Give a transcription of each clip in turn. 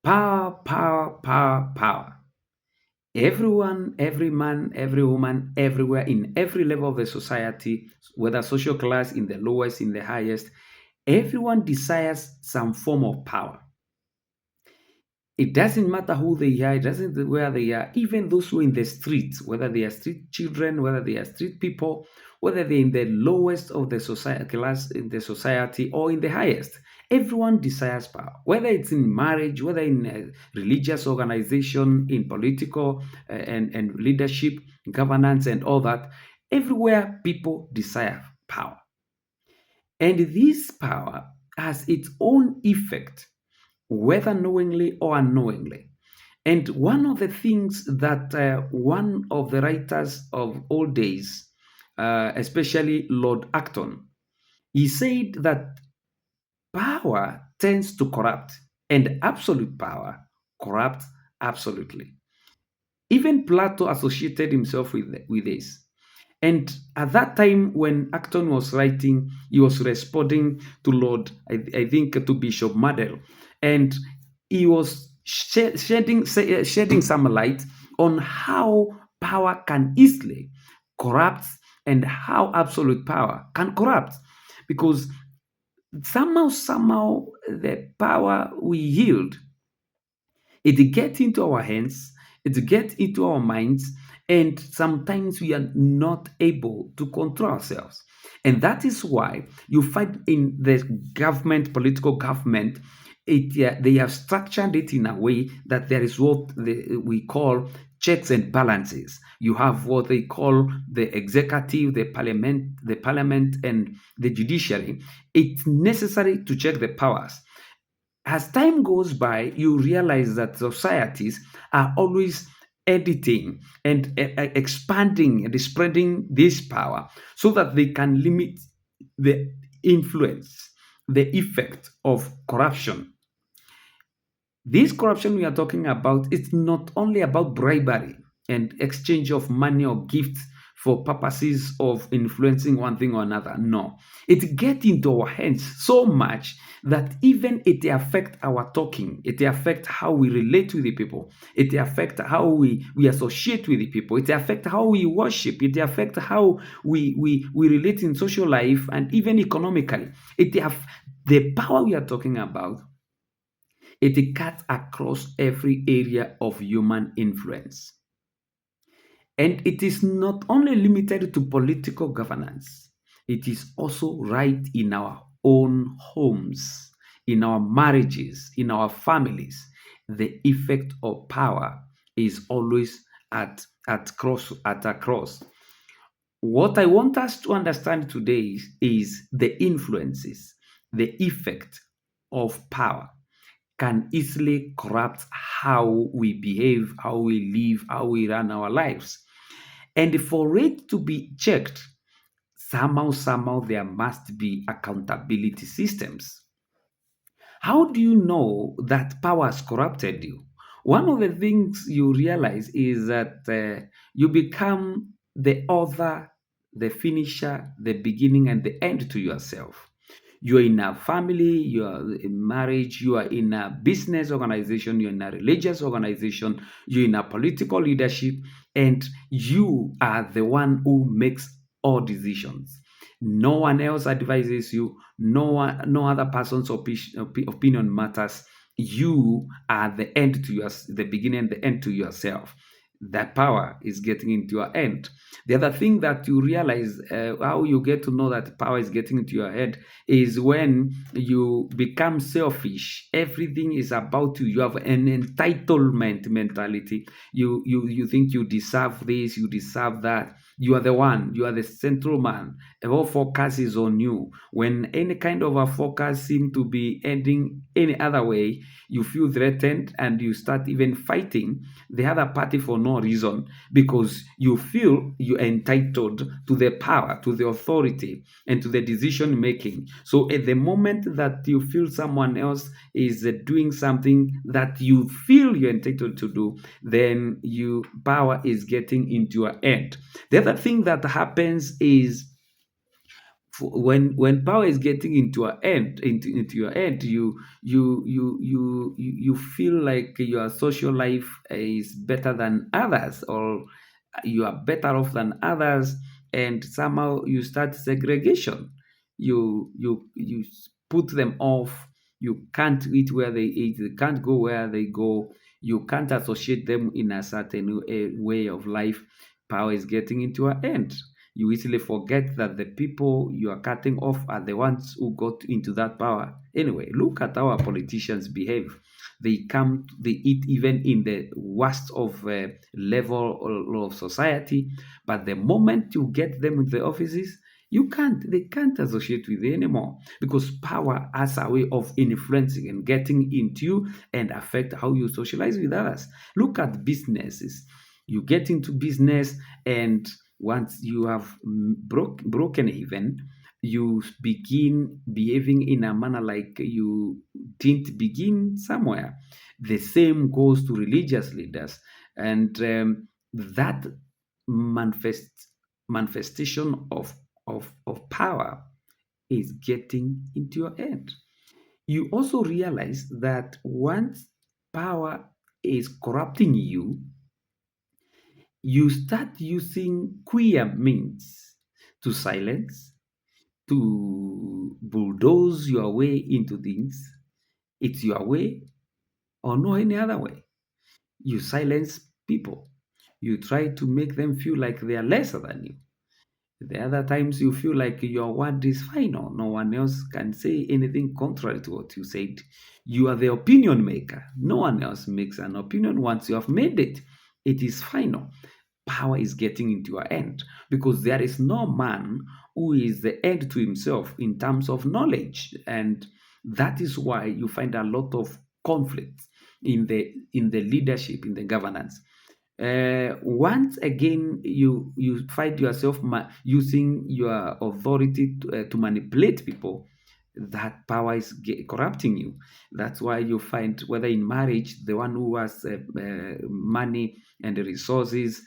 Power, power, power, power. Everyone, every man, every woman, everywhere, in every level of the society, whether social class, in the lowest, in the highest, everyone desires some form of power. It doesn't matter who they are, it doesn't matter where they are, even those who are in the streets, whether they are street children, whether they are street people, whether they're in the lowest of the society class in the society or in the highest. Everyone desires power, whether it's in marriage, whether in religious organization, in political and leadership, governance, and all that. Everywhere people desire power. And this power has its own effect, whether knowingly or unknowingly. And one of the things that one of the writers of old days, especially Lord Acton, he said that power tends to corrupt, and absolute power corrupts absolutely. Even Plato associated himself with this. And at that time, when Acton was writing, he was responding to I think, to Bishop Madel, and he was shedding some light on how power can easily corrupt and how absolute power can corrupt. Because somehow, the power we yield, it gets into our hands, it gets into our minds, and sometimes we are not able to control ourselves. And that is why you find in the government, political government, they have structured it in a way that there is what we call checks and balances. You have what they call the executive, the parliament, and the judiciary. It's necessary to check the powers. As time goes by, you realize that societies are always editing and expanding and spreading this power so that they can limit the influence, the effect of corruption. This corruption we are talking about is not only about bribery and exchange of money or gifts for purposes of influencing one thing or another. No, it gets into our hands so much that even it affects our talking, it affects how we relate with the people, it affects how we associate with the people, it affects how we worship, it affects how we relate in social life and even economically. The power we are talking about, it cuts across every area of human influence. And it is not only limited to political governance, it is also right in our own homes, in our marriages, in our families. The effect of power is always at a cross. What I want us to understand today is the influences, the effect of power can easily corrupt how we behave, how we live, how we run our lives. And for it to be checked, somehow, there must be accountability systems. How do you know that power has corrupted you? One of the things you realize is that you become the author, the finisher, the beginning, and the end to yourself. You are in a family, you are in marriage, you are in a business organization, you're in a religious organization, you're in a political leadership, and you are the one who makes all decisions. No one else advises you, no other person's opinion matters. You are the beginning and the end to yourself. That power is getting into your end. The other thing that you realize, how you get to know that power is getting into your head, is when you become selfish. Everything is about you. You have an entitlement mentality. You think you deserve this, you deserve that. You are the one, you are the central man. All focus is on you. When any kind of a focus seems to be ending any other way, you feel threatened and you start even fighting the other party for no reason, because you feel you are entitled to the power, to the authority, and to the decision making. So at the moment that you feel someone else is doing something that you feel you're entitled to do, then you power is getting into your head. The other thing that happens is When power is getting into your end, you feel like your social life is better than others, or you are better off than others, and somehow you start segregation. You put them off. You can't eat where they eat. They can't go where they go. You can't associate them in a certain way of life. Power is getting into your end. You easily forget that the people you are cutting off are the ones who got into that power. Anyway, look at how our politicians behave. They eat even in the worst of level of society, but the moment you get them in the offices, they can't associate with you anymore, because power has a way of influencing and getting into you and affect how you socialize with others. Look at businesses. You get into business, and once you have broken even, you begin behaving in a manner like you didn't begin somewhere. The same goes to religious leaders, and that manifestation of power is getting into your head. You also realize that once power is corrupting you, you start using queer means to silence, to bulldoze your way into things. It's your way or no any other way. You silence people. You try to make them feel like they are lesser than you. The other times you feel like your word is final. No one else can say anything contrary to what you said. You are the opinion maker. No one else makes an opinion. Once you have made it, it is final. Power is getting into your end, because there is no man who is the end to himself in terms of knowledge. And that is why you find a lot of conflict in the leadership, in the governance. Once again, you find yourself using your authority to manipulate people. That power is corrupting you. That's why you find, whether in marriage, the one who has money and resources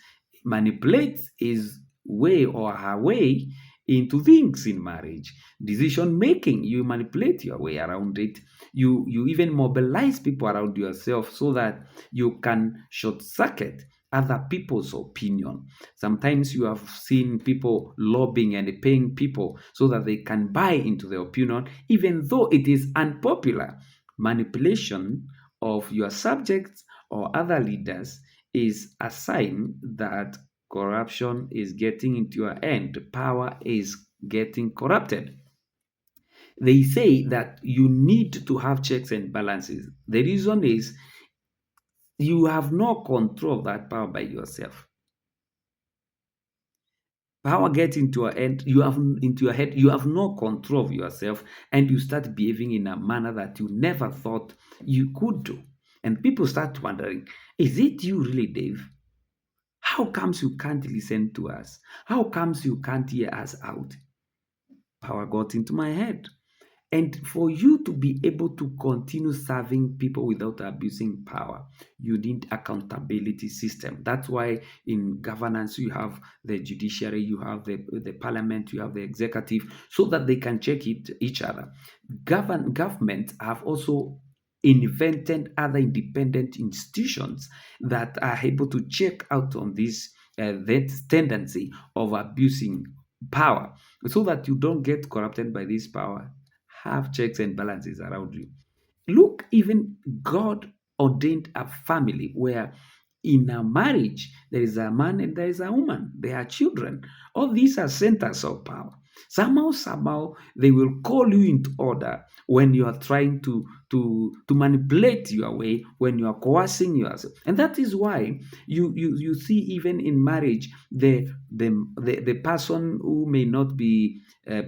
manipulates his way or her way into things in marriage. Decision making, you manipulate your way around it. You even mobilize people around yourself so that you can short circuit other people's opinion. Sometimes you have seen people lobbying and paying people so that they can buy into the opinion, even though it is unpopular. Manipulation of your subjects or other leaders is a sign that corruption is getting into your end. Power is getting corrupted. They say that you need to have checks and balances. The reason is you have no control of that power by yourself. Power gets into your head, you have no control of yourself, and you start behaving in a manner that you never thought you could do. And people start wondering, is it you really, Dave? How comes you can't listen to us? How comes you can't hear us out? Power got into my head. And for you to be able to continue serving people without abusing power, you need accountability system. That's why in governance you have the judiciary, you have the parliament, you have the executive, so that they can check each other. Governments have also invented other independent institutions that are able to check out on this that tendency of abusing power, so that you don't get corrupted by this power. Have checks and balances around you. Look, even God ordained a family where in a marriage there is a man and there is a woman, there are children. All these are centers of power. Somehow they will call you into order when you are trying to manipulate your way, when you are coercing yourself. And that is why you see, even in marriage, the person who may not be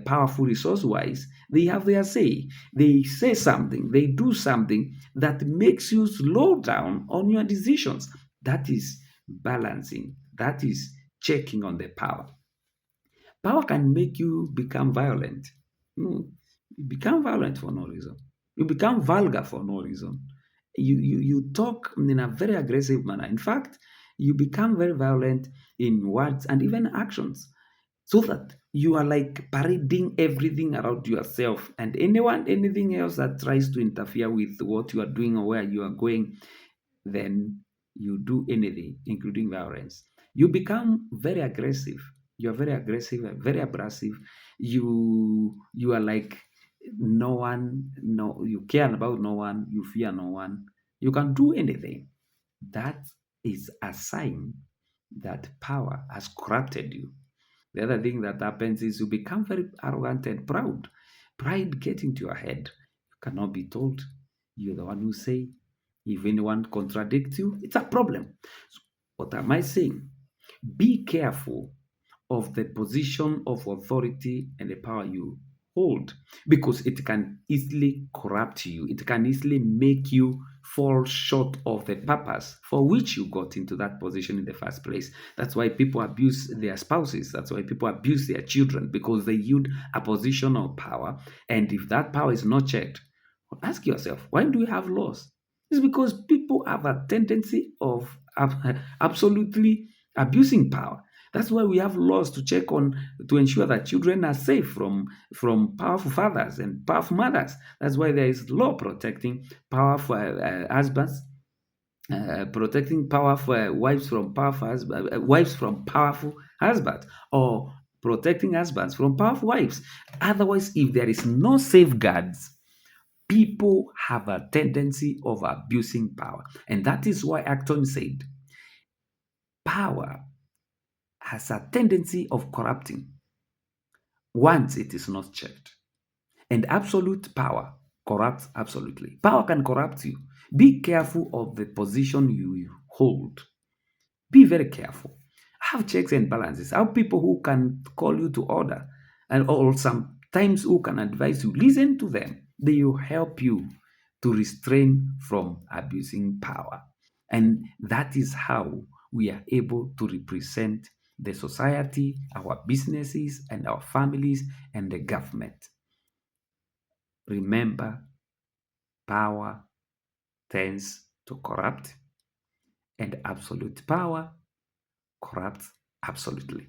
powerful resource wise, they have their say. They say something, they do something that makes you slow down on your decisions. That is balancing, that is checking on the power. Power can make you become violent. You become violent for no reason. You become vulgar for no reason. You talk in a very aggressive manner. In fact, you become very violent in words and even actions, so that You are like parading everything around yourself, and anything else that tries to interfere with what you are doing or where you are going, then you do anything, including violence. You become very aggressive. You are very aggressive, very abrasive. You are like no one, no, you care about no one, you fear no one. You can do anything. That is a sign that power has corrupted you. The other thing that happens is you become very arrogant and proud. Pride gets into your head. You cannot be told. You're the one who say. If anyone contradicts you, it's a problem. So what am I saying? Be careful of the position of authority and the power you hold, because it can easily corrupt you. It can easily make you fall short of the purpose for which you got into that position in the first place. That's why people abuse their spouses. That's why people abuse their children, because they yield a position of power. And if that power is not checked, ask yourself, why do we have laws? It's because people have a tendency of absolutely abusing power. That's why we have laws to check on, to ensure that children are safe from powerful fathers and powerful mothers. That's why there is law protecting powerful husbands, protecting powerful wives from powerful wives from powerful husbands, or protecting husbands from powerful wives. Otherwise, if there is no safeguards, people have a tendency of abusing power. And that is why Acton said power has a tendency of corrupting once it is not checked. And absolute power corrupts absolutely. Power can corrupt you. Be careful of the position you hold. Be very careful. Have checks and balances. Have people who can call you to order, and or sometimes who can advise you. Listen to them. They will help you to restrain from abusing power. And that is how we are able to represent the society, our businesses, and our families, and the government. Remember, power tends to corrupt, and absolute power corrupts absolutely.